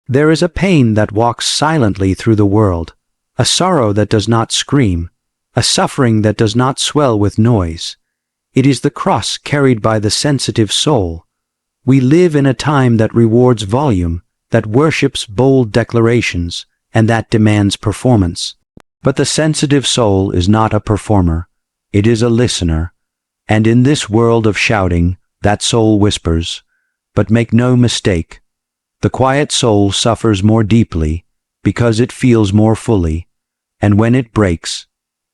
There is a pain that walks silently through the world, a sorrow that does not scream, a suffering that does not swell with noise. It is the cross carried by the sensitive soul. We live in a time that rewards volume, that worships bold declarations, and that demands performance. But the sensitive soul is not a performer, it is a listener. And in this world of shouting, that soul whispers. But make no mistake, the quiet soul suffers more deeply because it feels more fully, and when it breaks,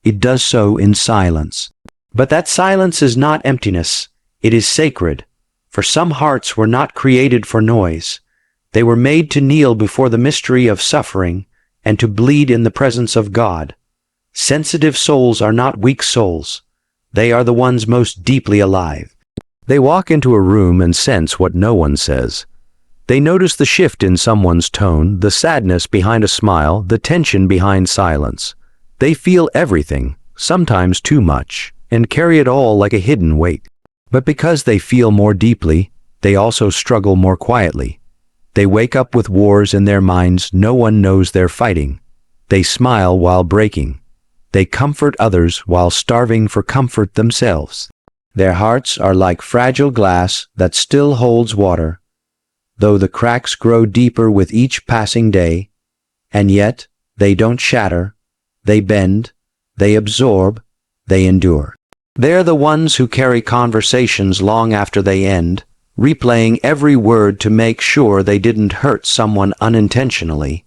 it does so in silence. But that silence is not emptiness, it is sacred, for some hearts were not created for noise. They were made to kneel before the mystery of suffering and to bleed in the presence of God. Sensitive souls are not weak souls. They are the ones most deeply alive. They walk into a room and sense what no one says. They notice the shift in someone's tone, the sadness behind a smile, the tension behind silence. They feel everything, sometimes too much, and carry it all like a hidden weight. But because they feel more deeply, they also struggle more quietly. They wake up with wars in their minds no one knows they're fighting. They smile while breaking. They comfort others while starving for comfort themselves. Their hearts are like fragile glass that still holds water, though the cracks grow deeper with each passing day, and yet they don't shatter, they bend, they absorb, they endure. They're the ones who carry conversations long after they end, replaying every word to make sure they didn't hurt someone unintentionally.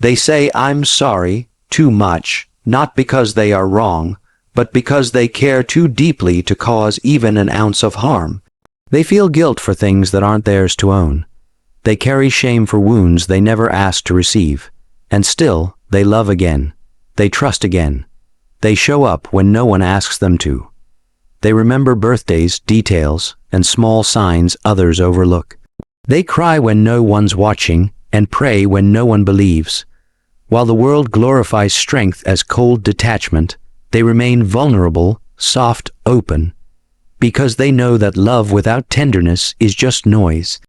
They say, "I'm sorry," too much, not because they are wrong, but because they care too deeply to cause even an ounce of harm. They feel guilt for things that aren't theirs to own. They carry shame for wounds they never asked to receive. And still, they love again. They trust again. They show up when no one asks them to. They remember birthdays, details, and small signs others overlook. They cry when no one's watching and pray when no one believes. While the world glorifies strength as cold detachment, they remain vulnerable, soft, open, because they know that love without tenderness is just noise.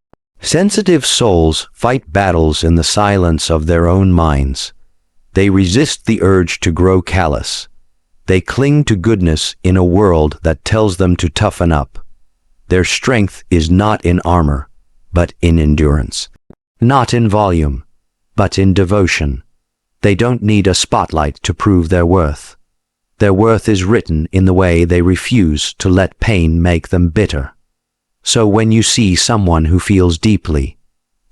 Sensitive souls fight battles in the silence of their own minds. They resist the urge to grow callous. They cling to goodness in a world that tells them to toughen up. Their strength is not in armor, but in endurance. Not in volume, but in devotion. They don't need a spotlight to prove their worth. Their worth is written in the way they refuse to let pain make them bitter. So when you see someone who feels deeply,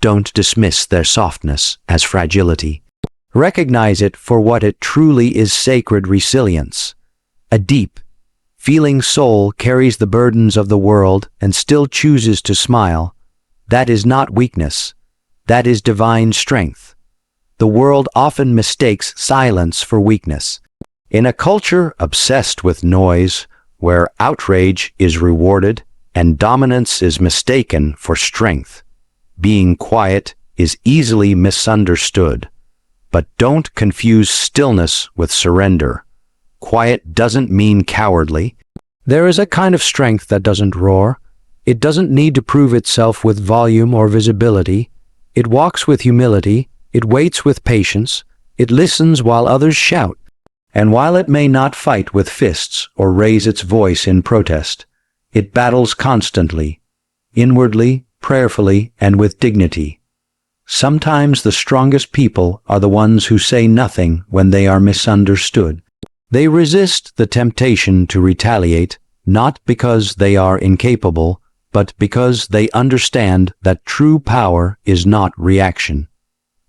don't dismiss their softness as fragility. Recognize it for what it truly is: sacred resilience. A deep, feeling soul carries the burdens of the world and still chooses to smile. That is not weakness. That is divine strength. The world often mistakes silence for weakness. In a culture obsessed with noise, where outrage is rewarded and dominance is mistaken for strength, being quiet is easily misunderstood. But don't confuse stillness with surrender. Quiet doesn't mean cowardly. There is a kind of strength that doesn't roar. It doesn't need to prove itself with volume or visibility. It walks with humility. It waits with patience. It listens while others shout. And while it may not fight with fists or raise its voice in protest, it battles constantly, inwardly, prayerfully, and with dignity. Sometimes the strongest people are the ones who say nothing when they are misunderstood. They resist the temptation to retaliate, not because they are incapable, but because they understand that true power is not reaction.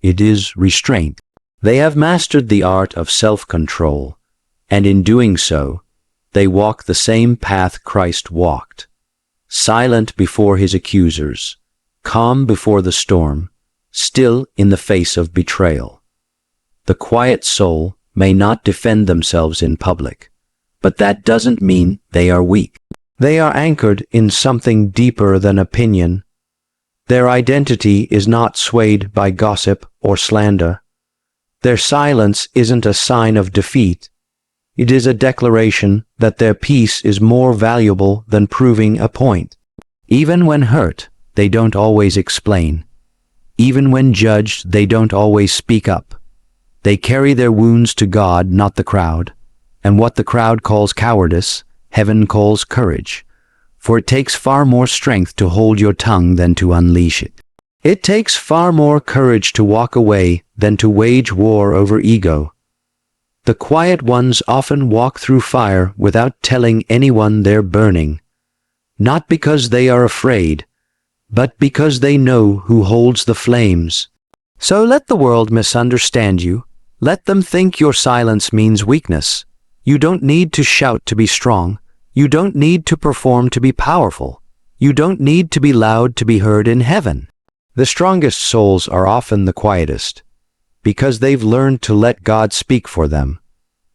It is restraint. They have mastered the art of self-control, and in doing so, they walk the same path Christ walked, silent before his accusers, calm before the storm, still in the face of betrayal. The quiet soul may not defend themselves in public, but that doesn't mean they are weak. They are anchored in something deeper than opinion. Their identity is not swayed by gossip or slander. Their silence isn't a sign of defeat. It is a declaration that their peace is more valuable than proving a point. Even when hurt, they don't always explain. Even when judged, they don't always speak up. They carry their wounds to God, not the crowd. And what the crowd calls cowardice, heaven calls courage. For it takes far more strength to hold your tongue than to unleash it. It takes far more courage to walk away than to wage war over ego. The quiet ones often walk through fire without telling anyone they're burning. Not because they are afraid, but because they know who holds the flames. So let the world misunderstand you. Let them think your silence means weakness. You don't need to shout to be strong. You don't need to perform to be powerful. You don't need to be loud to be heard in heaven. The strongest souls are often the quietest, because they've learned to let God speak for them.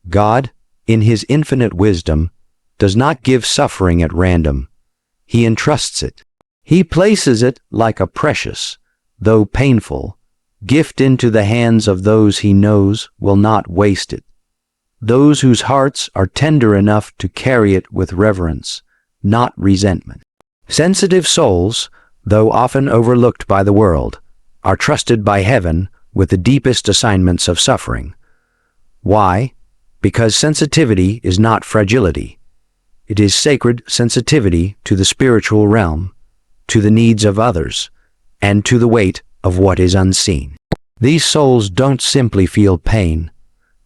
God, in His infinite wisdom, does not give suffering at random. He entrusts it. He places it like a precious, though painful, gift into the hands of those He knows will not waste it. Those whose hearts are tender enough to carry it with reverence, not resentment. Sensitive souls, though often overlooked by the world, are trusted by heaven with the deepest assignments of suffering. Why? Because sensitivity is not fragility. It is sacred sensitivity to the spiritual realm, to the needs of others, and to the weight of what is unseen. These souls don't simply feel pain.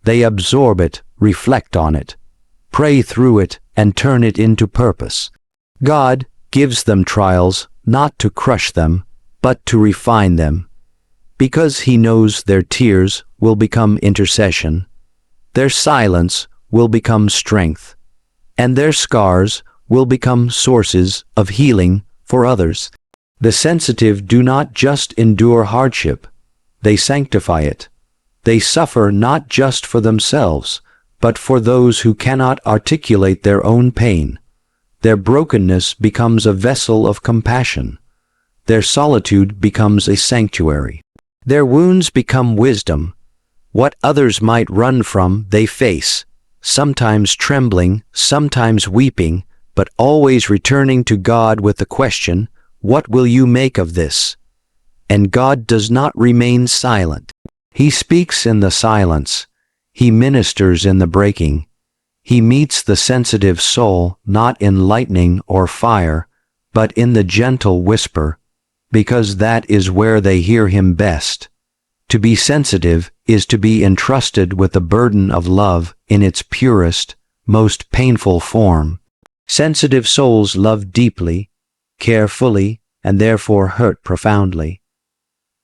They absorb it, reflect on it, pray through it, and turn it into purpose. God gives them trials not to crush them, but to refine them, because He knows their tears will become intercession, their silence will become strength, and their scars will become sources of healing for others. The sensitive do not just endure hardship, they sanctify it. They suffer not just for themselves, but for those who cannot articulate their own pain. Their brokenness becomes a vessel of compassion. Their solitude becomes a sanctuary. Their wounds become wisdom. What others might run from, they face, sometimes trembling, sometimes weeping, but always returning to God with the question, "What will you make of this?" And God does not remain silent. He speaks in the silence. He ministers in the breaking. He meets the sensitive soul not in lightning or fire, but in the gentle whisper, because that is where they hear Him best. To be sensitive is to be entrusted with the burden of love in its purest, most painful form. Sensitive souls love deeply, care fully, and therefore hurt profoundly.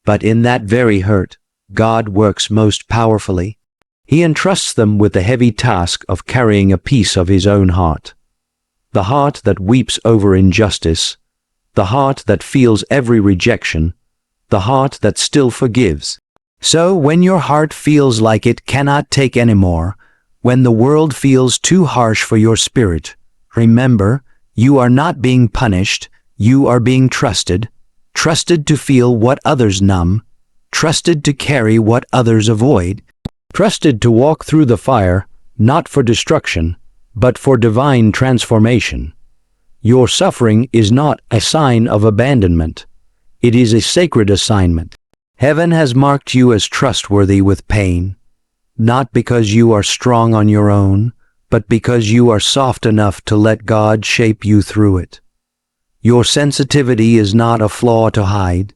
But in that very hurt, God works most powerfully. He entrusts them with the heavy task of carrying a piece of His own heart. The heart that weeps over injustice, the heart that feels every rejection, the heart that still forgives. So when your heart feels like it cannot take any more, when the world feels too harsh for your spirit, remember, you are not being punished, you are being trusted, trusted to feel what others numb, trusted to carry what others avoid, trusted to walk through the fire, not for destruction, but for divine transformation. Your suffering is not a sign of abandonment. It is a sacred assignment. Heaven has marked you as trustworthy with pain, not because you are strong on your own, but because you are soft enough to let God shape you through it. Your sensitivity is not a flaw to hide.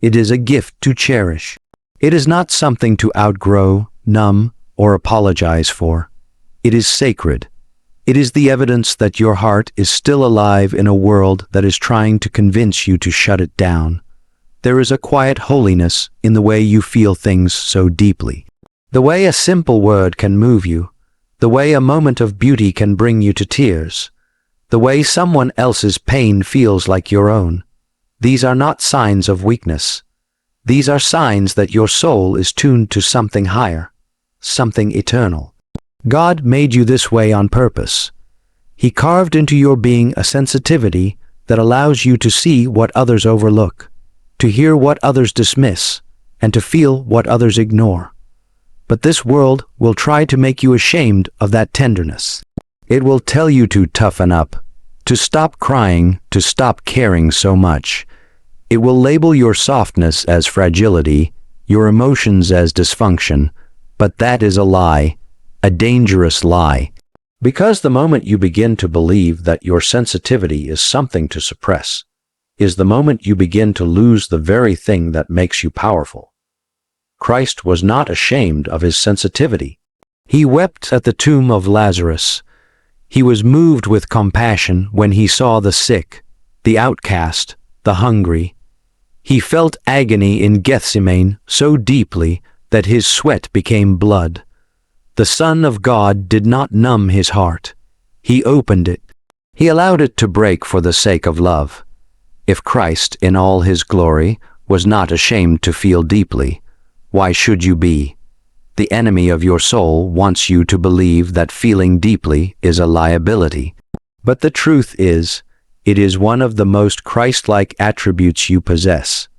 It is a gift to cherish. It is not something to outgrow, numb, or apologize for. It is sacred. It is the evidence that your heart is still alive in a world that is trying to convince you to shut it down. There is a quiet holiness in the way you feel things so deeply. The way a simple word can move you. The way a moment of beauty can bring you to tears. The way someone else's pain feels like your own. These are not signs of weakness. These are signs that your soul is tuned to something higher, something eternal. God made you this way on purpose. He carved into your being a sensitivity that allows you to see what others overlook, to hear what others dismiss, and to feel what others ignore. But this world will try to make you ashamed of that tenderness. It will tell you to toughen up, to stop crying, to stop caring so much. It will label your softness as fragility, your emotions as dysfunction, but that is a lie, a dangerous lie. Because the moment you begin to believe that your sensitivity is something to suppress, is the moment you begin to lose the very thing that makes you powerful. Christ was not ashamed of his sensitivity. He wept at the tomb of Lazarus. He was moved with compassion when he saw the sick, the outcast, the hungry. He felt agony in Gethsemane so deeply that his sweat became blood. The Son of God did not numb his heart. He opened it. He allowed it to break for the sake of love. If Christ, in all his glory, was not ashamed to feel deeply, why should you be? The enemy of your soul wants you to believe that feeling deeply is a liability. But the truth is, it is one of the most Christ-like attributes you possess.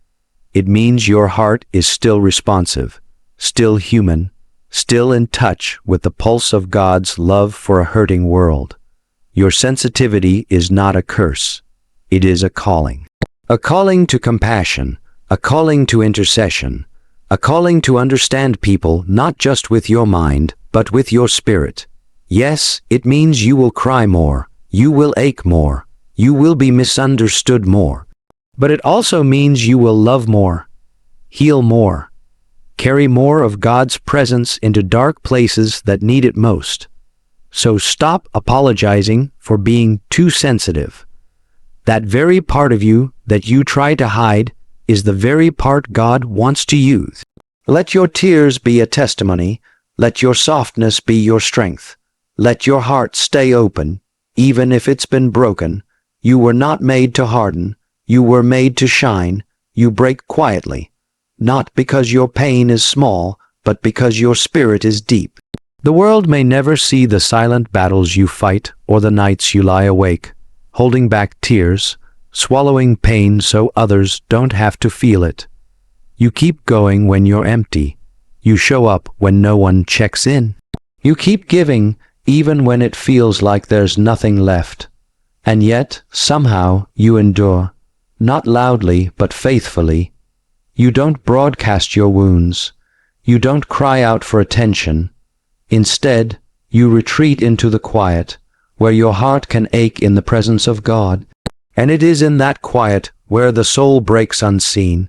It means your heart is still responsive, still human, still in touch with the pulse of God's love for a hurting world. Your sensitivity is not a curse. It is a calling. A calling to compassion, a calling to intercession, a calling to understand people not just with your mind, but with your spirit. Yes, it means you will cry more, you will ache more, you will be misunderstood more. But it also means you will love more, heal more, carry more of God's presence into dark places that need it most. So stop apologizing for being too sensitive. That very part of you that you try to hide is the very part God wants to use. Let your tears be a testimony. Let your softness be your strength. Let your heart stay open, even if it's been broken. You were not made to harden. You were made to shine. You break quietly, not because your pain is small, but because your spirit is deep. The world may never see the silent battles you fight or the nights you lie awake, holding back tears, swallowing pain so others don't have to feel it. You keep going when you're empty. You show up when no one checks in. You keep giving even when it feels like there's nothing left. And yet, somehow, you endure, not loudly but faithfully. You don't broadcast your wounds. You don't cry out for attention. Instead, you retreat into the quiet, where your heart can ache in the presence of God. And it is in that quiet where the soul breaks unseen,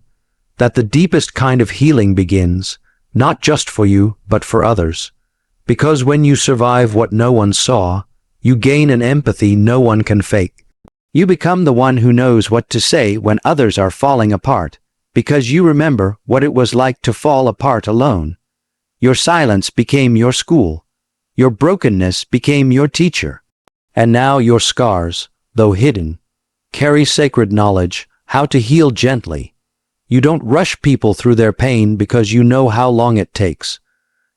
that the deepest kind of healing begins, not just for you, but for others. Because when you survive what no one saw, you gain an empathy no one can fake. You become the one who knows what to say when others are falling apart, because you remember what it was like to fall apart alone. Your silence became your school. Your brokenness became your teacher. And now your scars, though hidden, carry sacred knowledge, how to heal gently. You don't rush people through their pain because you know how long it takes.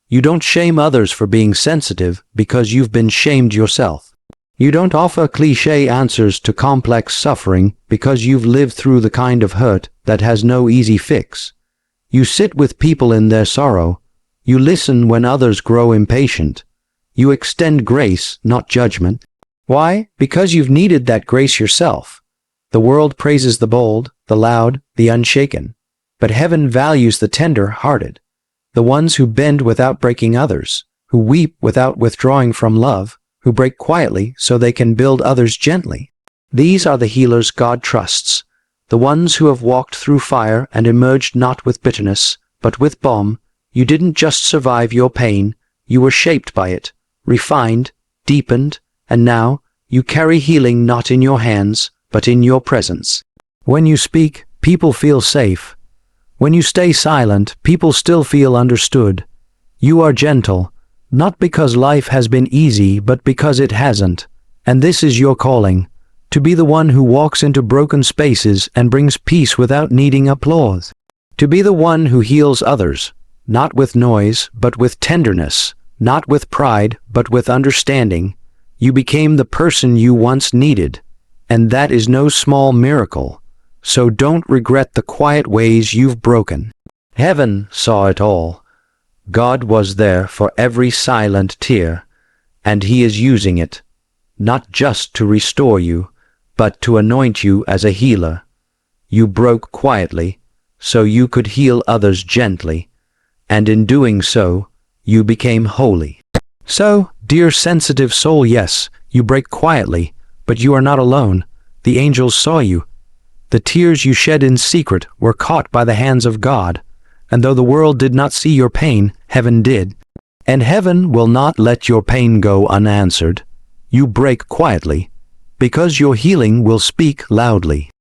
You don't shame others for being sensitive because you've been shamed yourself. You don't offer cliché answers to complex suffering because you've lived through the kind of hurt that has no easy fix. You sit with people in their sorrow. You listen when others grow impatient. You extend grace, not judgment. Why? Because you've needed that grace yourself. The world praises the bold, the loud, the unshaken. But heaven values the tender-hearted, the ones who bend without breaking others, who weep without withdrawing from love, who break quietly so they can build others gently. These are the healers God trusts, the ones who have walked through fire and emerged not with bitterness, but with balm. You didn't just survive your pain, you were shaped by it, refined, deepened, and now you carry healing not in your hands, but in your presence. When you speak, people feel safe. When you stay silent, people still feel understood. You are gentle, not because life has been easy, but because it hasn't. And this is your calling, to be the one who walks into broken spaces and brings peace without needing applause. To be the one who heals others, not with noise, but with tenderness, not with pride, but with understanding. You became the person you once needed, and that is no small miracle. So don't regret the quiet ways you've broken. Heaven saw it all. God was there for every silent tear, and He is using it, not just to restore you, but to anoint you as a healer. You broke quietly, so you could heal others gently, and in doing so, you became holy. So, dear sensitive soul, yes, you break quietly, but you are not alone. The angels saw you. The tears you shed in secret were caught by the hands of God, and though the world did not see your pain, heaven did. And heaven will not let your pain go unanswered. You break quietly, because your healing will speak loudly.